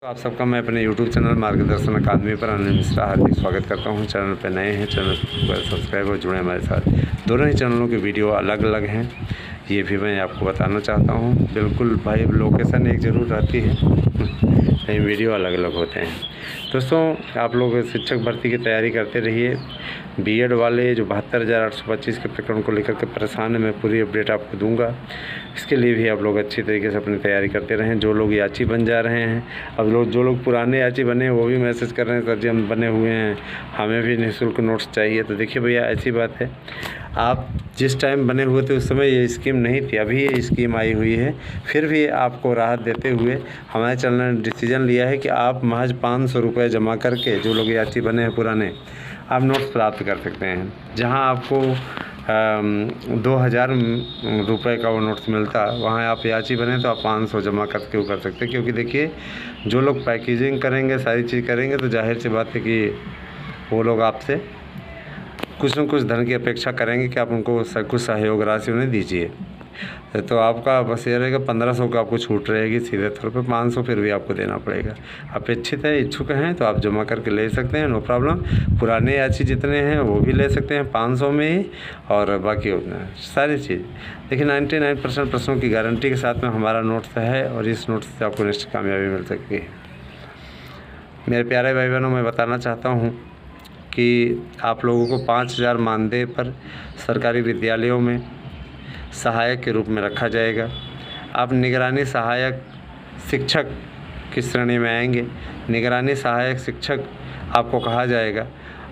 तो आप सबका मैं अपने YouTube चैनल मार्गदर्शन अकादमी पर अनिल मिश्रा हार्दिक स्वागत करता हूं। चैनल पर नए हैं, चैनल पर सब्सक्राइब और जुड़े हमारे साथ। दोनों ही चैनलों के वीडियो अलग अलग हैं, ये भी मैं आपको बताना चाहता हूं। बिल्कुल भाई, लोकेशन एक ज़रूर रहती है, लेकिन वीडियो अलग अलग होते हैं। दोस्तों, आप लोग शिक्षक भर्ती की तैयारी करते रहिए। बीएड वाले जो 72,825 के प्रकरण को लेकर के परेशान है, मैं पूरी अपडेट आपको दूंगा। इसके लिए भी आप लोग अच्छी तरीके से अपनी तैयारी करते रहें। जो लोग याची बन जा रहे हैं, अब जो लोग पुराने याची बने हैं वो भी मैसेज कर रहे हैं, सर जी हम बने हुए हैं, हमें भी निःशुल्क नोट्स चाहिए। तो देखिए भैया, ऐसी बात है, आप जिस टाइम बने हुए थे उस समय ये स्कीम नहीं थी, अभी ये स्कीम आई हुई है। फिर भी आपको राहत देते हुए हमारे चैनल ने डिसीजन लिया है कि आप महज 500 रुपये जमा करके, जो लोग याची बने हैं पुराने, आप नोट्स प्राप्त कर सकते हैं। जहां आपको 2,000 रुपये का वो नोट्स मिलता, वहाँ आप याची बने तो आप 500 जमा करके वो कर सकते हैं। क्योंकि देखिए, जो लोग पैकेजिंग करेंगे, सारी चीज़ करेंगे, तो जाहिर सी बात है कि वो लोग आपसे कुछ न कुछ धन की अपेक्षा करेंगे कि आप उनको कुछ सहयोग राशि उन्हें दीजिए। तो आपका बस ये रहेगा 1500 का आपको छूट रहेगी सीधे तौर पे, 500 फिर भी आपको देना पड़ेगा। अपेक्षित है, इच्छुक हैं तो आप जमा करके ले सकते हैं, नो प्रॉब्लम। पुराने याची जितने हैं वो भी ले सकते हैं 500 में ही, और बाकी सारी चीज़ देखिए 99% प्रश्नों की गारंटी के साथ में हमारा नोट्स है, और इस नोट्स से आपको निश्चित कामयाबी मिल सकती है। मेरे प्यारे भाई बहनों, मैं बताना चाहता हूँ कि आप लोगों को 5,000 मानदेय पर सरकारी विद्यालयों में सहायक के रूप में रखा जाएगा। आप निगरानी सहायक शिक्षक की श्रेणी में आएंगे। निगरानी सहायक शिक्षक आपको कहा जाएगा।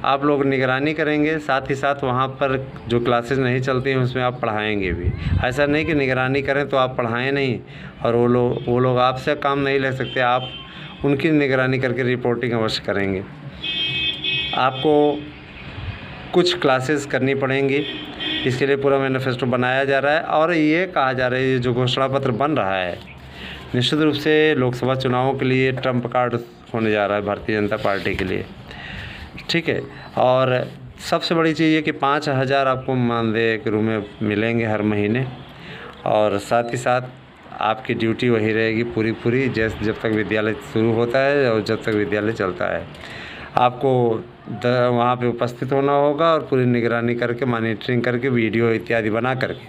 आप लोग निगरानी करेंगे, साथ ही साथ वहाँ पर जो क्लासेस नहीं चलती हैं उसमें आप पढ़ाएंगे भी। ऐसा नहीं कि निगरानी करें तो आप पढ़ाएं नहीं, और वो लोग आपसे काम नहीं ले सकते। आप उनकी निगरानी करके रिपोर्टिंग अवश्य करेंगे। आपको कुछ क्लासेस करनी पड़ेंगी, इसके लिए पूरा मैनिफेस्टो बनाया जा रहा है, और ये कहा जा रहा है, ये जो घोषणा पत्र बन रहा है, निश्चित रूप से लोकसभा चुनावों के लिए ट्रम्प कार्ड होने जा रहा है भारतीय जनता पार्टी के लिए, ठीक है। और सबसे बड़ी चीज़ ये कि 5,000 आपको मानदेय के रूप में मिलेंगे हर महीने, और साथ ही साथ आपकी ड्यूटी वही रहेगी पूरी जब तक विद्यालय शुरू होता है और जब तक विद्यालय चलता है। आपको वहाँ पे उपस्थित होना होगा और पूरी निगरानी करके, मॉनिटरिंग करके, वीडियो इत्यादि बना करके,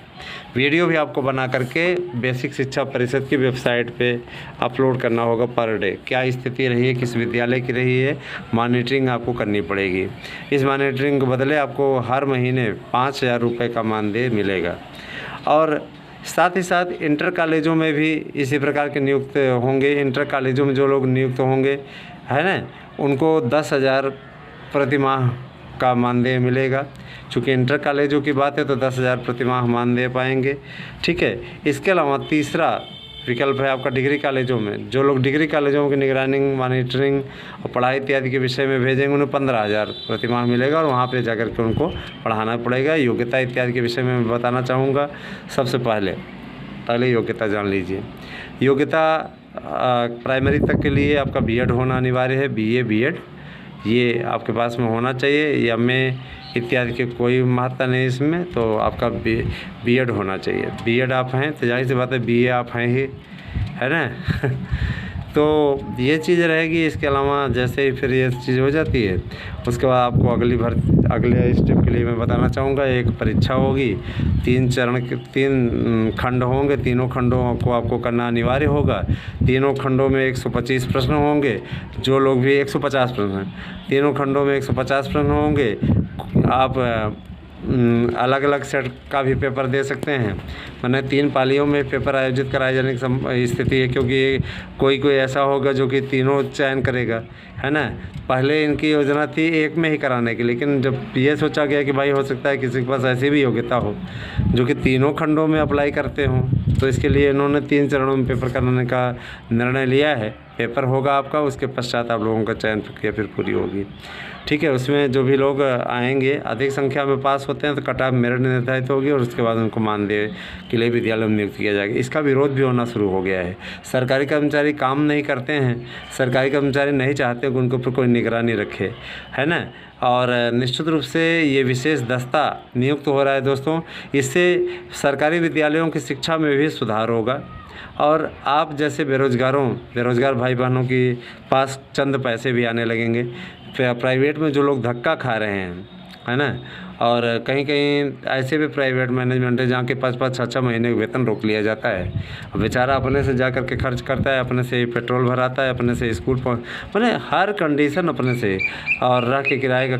वीडियो भी आपको बना करके बेसिक शिक्षा परिषद की वेबसाइट पे अपलोड करना होगा पर डे। क्या स्थिति रही है, किस विद्यालय की रही है, मॉनिटरिंग आपको करनी पड़ेगी। इस मॉनिटरिंग के बदले आपको हर महीने 5,000 रुपये का मानदेय मिलेगा। और साथ ही साथ इंटर कॉलेजों में भी इसी प्रकार के नियुक्त होंगे। इंटर कॉलेजों में जो लोग नियुक्त होंगे, है ना, उनको 10,000 प्रति माह का मानदेय मिलेगा। चूँकि इंटर कॉलेजों की बात है तो 10,000 प्रति माह मानदेय पाएंगे, ठीक है। इसके अलावा तीसरा विकल्प है आपका डिग्री कॉलेजों में। जो लोग डिग्री कॉलेजों की निगरानी, मॉनिटरिंग और पढ़ाई इत्यादि के विषय में भेजेंगे, उन्हें 15,000 प्रति माह मिलेगा, और वहाँ पे जाकर के उनको पढ़ाना पड़ेगा। योग्यता इत्यादि के विषय में मैं बताना चाहूँगा। सबसे पहले योग्यता जान लीजिए। योग्यता प्राइमरी तक के लिए आपका बीएड होना अनिवार्य है। बीए, बीएड ये आपके पास में होना चाहिए। एमए इत्यादि के कोई महत्ता नहीं इसमें, तो आपका बीएड होना चाहिए। बीएड आप हैं तो जाहिर सी बात है बीए आप हैं ही, है ना। तो ये चीज़ रहेगी। इसके अलावा जैसे ही फिर ये चीज़ हो जाती है, उसके बाद आपको अगले स्टेप के लिए मैं बताना चाहूँगा, एक परीक्षा होगी। 3 खंड होंगे, तीनों खंडों को आपको करना अनिवार्य होगा। तीनों खंडों में 125 प्रश्न होंगे। जो लोग भी 150 प्रश्न हैं, तीनों खंडों में 150 प्रश्न होंगे। आप अलग अलग सेट का भी पेपर दे सकते हैं। मैंने 3 पालियों में पेपर आयोजित कराए जाने की स्थिति है, क्योंकि कोई ऐसा होगा जो कि तीनों चयन करेगा, है ना। पहले इनकी योजना थी एक में ही कराने की, लेकिन जब ये सोचा गया कि भाई हो सकता है किसी के पास ऐसी भी योग्यता हो जो कि तीनों खंडों में अप्लाई करते हों, तो इसके लिए इन्होंने 3 चरणों में पेपर कराने का निर्णय लिया है। पेपर होगा आपका, उसके पश्चात आप लोगों का चयन प्रक्रिया फिर पूरी होगी, ठीक है। उसमें जो भी लोग आएंगे, अधिक संख्या में पास होते हैं तो कट ऑफ मेरिट निर्धारित होगी, और उसके बाद उनको मानदेय के लिए विद्यालय में नियुक्त किया जाएगा। इसका विरोध भी होना शुरू हो गया है। सरकारी कर्मचारी काम नहीं करते हैं, सरकारी कर्मचारी नहीं चाहते कि उनके ऊपर कोई निगरानी रखे, है ना। और निश्चित रूप से ये विशेष दस्ता नियुक्त हो रहा है दोस्तों। इससे सरकारी विद्यालयों की शिक्षा में भी सुधार होगा। और आप जैसे बेरोज़गार भाई बहनों के पास चंद पैसे भी आने लगेंगे। प्राइवेट में जो लोग धक्का खा रहे हैं, है ना, और कहीं कहीं ऐसे भी प्राइवेट मैनेजमेंट है जहाँ के 5-5 6-6 महीने का वेतन रोक लिया जाता है। अब बेचारा अपने से जा कर के खर्च करता है, अपने से पेट्रोल भराता है, अपने से स्कूल मैंने हर कंडीशन अपने से, और रह के किराए का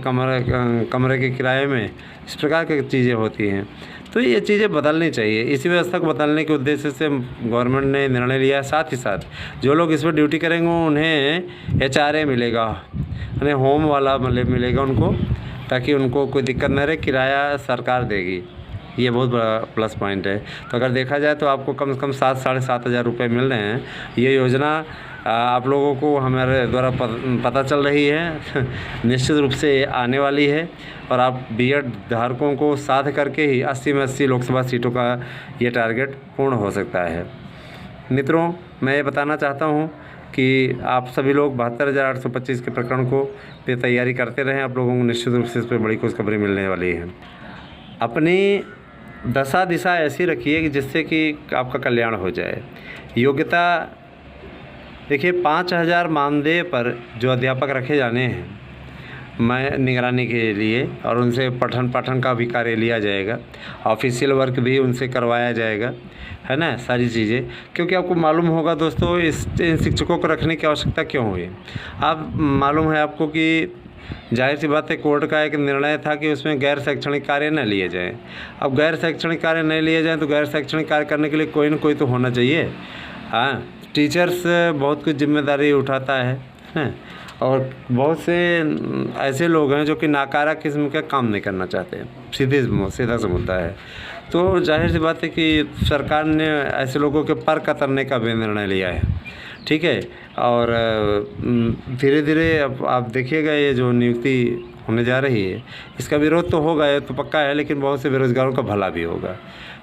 कमरे के किराए में इस प्रकार की चीज़ें होती हैं। तो ये चीज़ें बदलनी चाहिए। इसी व्यवस्था को बदलने के उद्देश्य से गवर्नमेंट ने निर्णय लिया है। साथ ही साथ जो लोग इस पर ड्यूटी करेंगे उन्हें HRA मिलेगा, यानी होम वाला मिलेगा उनको, ताकि उनको कोई दिक्कत न रहे। किराया सरकार देगी, ये बहुत बड़ा प्लस पॉइंट है। तो अगर देखा जाए तो आपको कम से कम 7-7.5 हज़ार रुपये मिल रहे हैं। ये योजना आप लोगों को हमारे द्वारा पता चल रही है निश्चित रूप से आने वाली है, और आप B.Ed धारकों को साथ करके ही 80 में 80 लोकसभा सीटों का ये टारगेट पूर्ण हो सकता है। मित्रों, मैं ये बताना चाहता हूँ कि आप सभी लोग 72,825 के प्रकरण को पे तैयारी करते रहें। आप लोगों को निश्चित रूप से इस पर बड़ी खुशखबरी मिलने वाली है। अपनी दशा दिशा ऐसी रखिए कि जिससे कि आपका कल्याण हो जाए। योग्यता देखिए, 5,000 मानदेय पर जो अध्यापक रखे जाने हैं मैं निगरानी के लिए, और उनसे पठन पाठन का भी कार्य लिया जाएगा, ऑफिशियल वर्क भी उनसे करवाया जाएगा, है ना, सारी चीज़ें। क्योंकि आपको मालूम होगा दोस्तों, इन शिक्षकों को रखने की आवश्यकता क्यों हुई। आप मालूम है आपको कि जाहिर सी बात है, कोर्ट का एक निर्णय था कि उसमें गैर शैक्षणिक कार्य न लिए जाएं। अब गैर शैक्षणिक कार्य नहीं लिए जाएं तो गैर शैक्षणिक कार्य करने के लिए कोई न कोई तो होना चाहिए। हाँ, टीचर्स बहुत कुछ जिम्मेदारी उठाता है, और बहुत से ऐसे लोग हैं जो कि नाकारा किस्म का काम नहीं करना चाहते, सीधा सा मुद्दा है। तो जाहिर सी बात है कि सरकार ने ऐसे लोगों के पर कतरने का भी निर्णय लिया है, ठीक है। और धीरे धीरे अब आप देखिएगा ये जो नियुक्ति होने जा रही है, इसका विरोध तो होगा, ये तो पक्का है, लेकिन बहुत से बेरोज़गारों का भला भी होगा,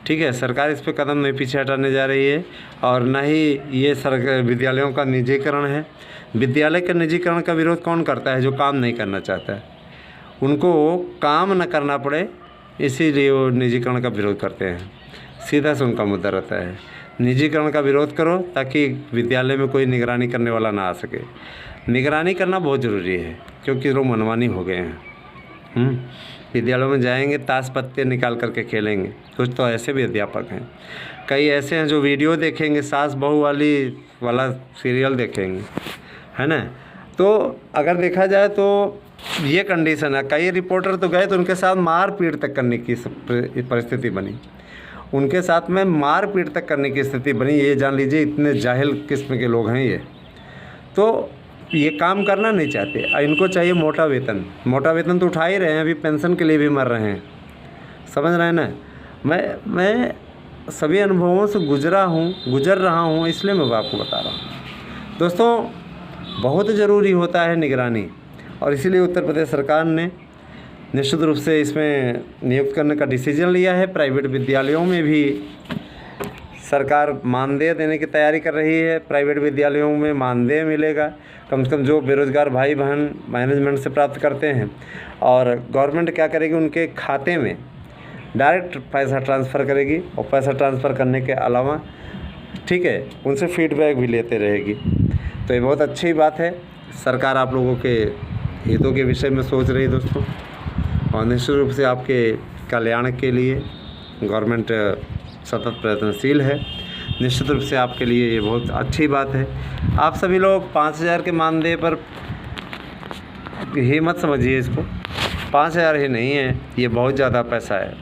ठीक है। सरकार इस पे कदम नहीं पीछे हटाने जा रही है, और ना ही ये सरकार विद्यालयों का निजीकरण है। विद्यालय के निजीकरण का विरोध कौन करता है? जो काम नहीं करना चाहता है, उनको काम न करना पड़े, इसीलिए वो निजीकरण का विरोध करते हैं। सीधा से उनका मुद्दा रहता है, निजीकरण का विरोध करो ताकि विद्यालय में कोई निगरानी करने वाला ना आ सके। निगरानी करना बहुत ज़रूरी है, क्योंकि लोग मनमानी हो गए हैं। विद्यालयों में जाएंगे, ताश पत्ते निकाल करके खेलेंगे। कुछ तो ऐसे भी अध्यापक हैं, कई ऐसे हैं जो वीडियो देखेंगे, सास बहू वाला सीरियल देखेंगे, है ना। तो अगर देखा जाए तो ये कंडीशन है। कई रिपोर्टर तो गए तो उनके साथ मार पीट तक करने की परिस्थिति बनी, उनके साथ में मार पीट तक करने की स्थिति बनी। ये जान लीजिए, इतने जाहिल किस्म के लोग हैं ये। तो ये काम करना नहीं चाहते, इनको चाहिए मोटा वेतन। मोटा वेतन तो उठा ही रहे हैं, अभी पेंशन के लिए भी मर रहे हैं, समझ रहे हैं ना। मैं सभी अनुभवों से गुजर रहा हूँ, इसलिए मैं आपको बता रहा हूँ। दोस्तों, बहुत ज़रूरी होता है निगरानी, और इसीलिए उत्तर प्रदेश सरकार ने निश्चित रूप से इसमें नियुक्त करने का डिसीजन लिया है। प्राइवेट विद्यालयों में भी सरकार मानदेय देने की तैयारी कर रही है। प्राइवेट विद्यालयों में मानदेय मिलेगा, कम से कम जो बेरोज़गार भाई बहन मैनेजमेंट से प्राप्त करते हैं। और गवर्नमेंट क्या करेगी, उनके खाते में डायरेक्ट पैसा ट्रांसफ़र करेगी, और पैसा ट्रांसफ़र करने के अलावा, ठीक है, उनसे फीडबैक भी लेते रहेगी। तो ये बहुत अच्छी बात है। सरकार आप लोगों के हितों के विषय में सोच रही है दोस्तों, और निश्चित रूप से आपके कल्याण के लिए गवर्नमेंट सतत प्रयत्नशील है। निश्चित रूप से आपके लिए ये बहुत अच्छी बात है। आप सभी लोग 5,000 के मानदेय पर ही मत समझिए इसको। 5,000 ही नहीं है, ये बहुत ज़्यादा पैसा है।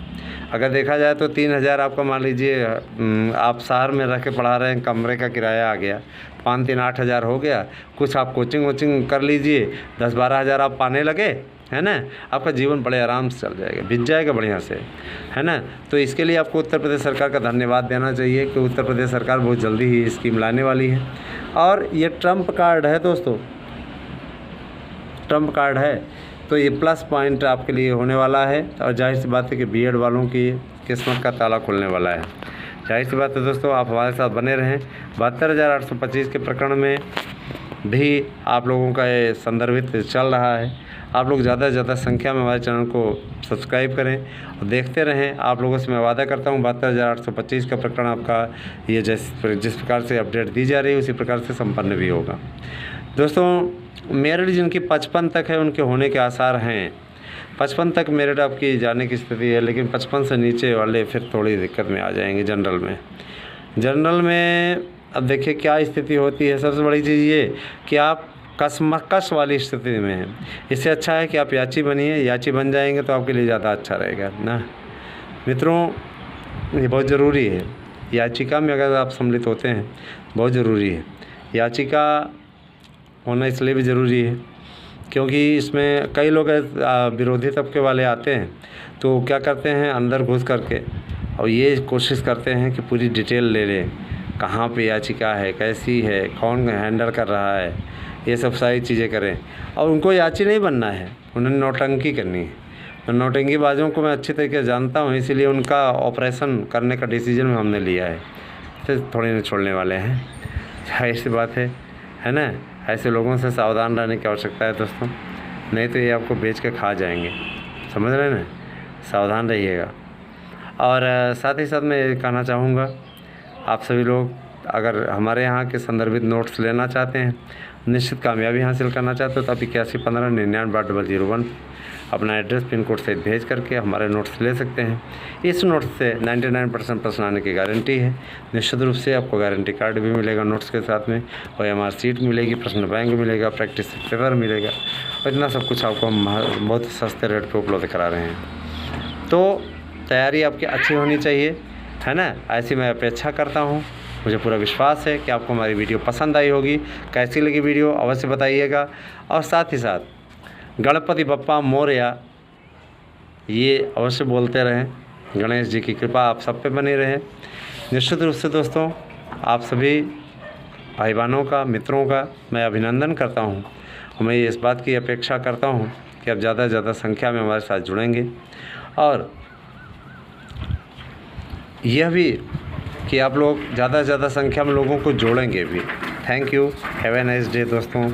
अगर देखा जाए तो 3,000 आपका मान लीजिए, आप शहर में रह के पढ़ा रहे हैं, कमरे का किराया आ गया, 5-3 8,000 हो गया। कुछ आप कोचिंग कर लीजिए, 10-12 हज़ार आप पाने लगे, है ना, आपका जीवन बड़े आराम से चल जाएगा, बीत जाएगा बढ़िया से, है ना। तो इसके लिए आपको उत्तर प्रदेश सरकार का धन्यवाद देना चाहिए कि उत्तर प्रदेश सरकार बहुत जल्दी ही स्कीम लाने वाली है। और ये ट्रम्प कार्ड है दोस्तों, ट्रम्प कार्ड है, तो ये प्लस पॉइंट आपके लिए होने वाला है। और जाहिर सी बात है कि B.Ed वालों की किस्मत का ताला खुलने वाला है। जाहिर सी बात है दोस्तों, आप हमारे साथ बने रहें। 72,825 के प्रकरण में भी आप लोगों का ये संदर्भित चल रहा है। आप लोग ज़्यादा से ज़्यादा संख्या में हमारे चैनल को सब्सक्राइब करें और देखते रहें। आप लोगों से मैं वादा करता हूँ 72,825 का प्रकरण आपका ये जिस प्रकार से अपडेट दी जा रही है उसी प्रकार से संपन्न भी होगा। दोस्तों मेरिट जिनकी 55 तक है उनके होने के आसार हैं। 55 तक मेरिट आपकी जाने की स्थिति है, लेकिन 55 से नीचे वाले फिर थोड़ी दिक्कत में आ जाएंगे। जनरल में अब देखिए क्या स्थिति होती है। सबसे बड़ी चीज़ ये कि आप कसमकस वाली स्थिति में हैं। इससे अच्छा है कि आप याची बनिए। याची बन जाएंगे तो आपके लिए ज़्यादा अच्छा रहेगा ना मित्रों। ये बहुत ज़रूरी है। याचिका में अगर आप सम्मिलित होते हैं बहुत ज़रूरी है। याचिका होना इसलिए भी ज़रूरी है क्योंकि इसमें कई लोग विरोधी तबके वाले आते हैं तो क्या करते हैं, अंदर घुस करके और ये कोशिश करते हैं कि पूरी डिटेल ले लें, कहाँ पे याचिका है, कैसी है, कौन हैंडल कर रहा है, ये सब सारी चीज़ें करें। और उनको याची नहीं बनना है, उन्होंने नौटंकी करनी है। तो नौटंकीबाजों को मैं अच्छी तरीके से जानता हूँ, इसीलिए उनका ऑपरेशन करने का डिसीजन हमने लिया है। फिर थोड़ी नहीं छोड़ने वाले हैं, ऐसी बात है ना। ऐसे लोगों से सावधान रहने की आवश्यकता है दोस्तों, नहीं तो ये आपको बेच के खा जाएंगे, समझ रहे हैं ना। सावधान रहिएगा। और साथ ही साथ मैं ये कहना चाहूँगा, आप सभी लोग अगर हमारे यहाँ के संदर्भित नोट्स लेना चाहते हैं, निश्चित कामयाबी हासिल करना चाहते हो तो आप 8115990001 अपना एड्रेस पिन कोड से भेज करके हमारे नोट्स ले सकते हैं। इस नोट्स से 99% प्रश्न आने की गारंटी है। निश्चित रूप से आपको गारंटी कार्ड भी मिलेगा नोट्स के साथ में, और OMR सीट मिलेगी, प्रश्न बैंक मिलेगा, प्रैक्टिस पेपर मिलेगा, और इतना सब कुछ आपको हम बहुत सस्ते रेट पर उपलब्ध करा रहे हैं। तो तैयारी आपकी अच्छी होनी चाहिए, है ना। ऐसी मैं अपेक्षा करता हूँ। मुझे पूरा विश्वास है कि आपको हमारी वीडियो पसंद आई होगी। कैसी लगी वीडियो अवश्य बताइएगा। और साथ ही साथ गणपति बप्पा मोरया ये अवश्य बोलते रहें। गणेश जी की कृपा आप सब पे बनी रहे। निश्चित रूप से दोस्तों आप सभी भाई बहनों का, मित्रों का मैं अभिनंदन करता हूँ। और मैं इस बात की अपेक्षा करता हूँ कि आप ज़्यादा से ज़्यादा संख्या में हमारे साथ जुड़ेंगे, और यह भी कि आप लोग ज़्यादा से ज़्यादा संख्या में लोगों को जोड़ेंगे भी। Thank you. Have a nice day दोस्तों।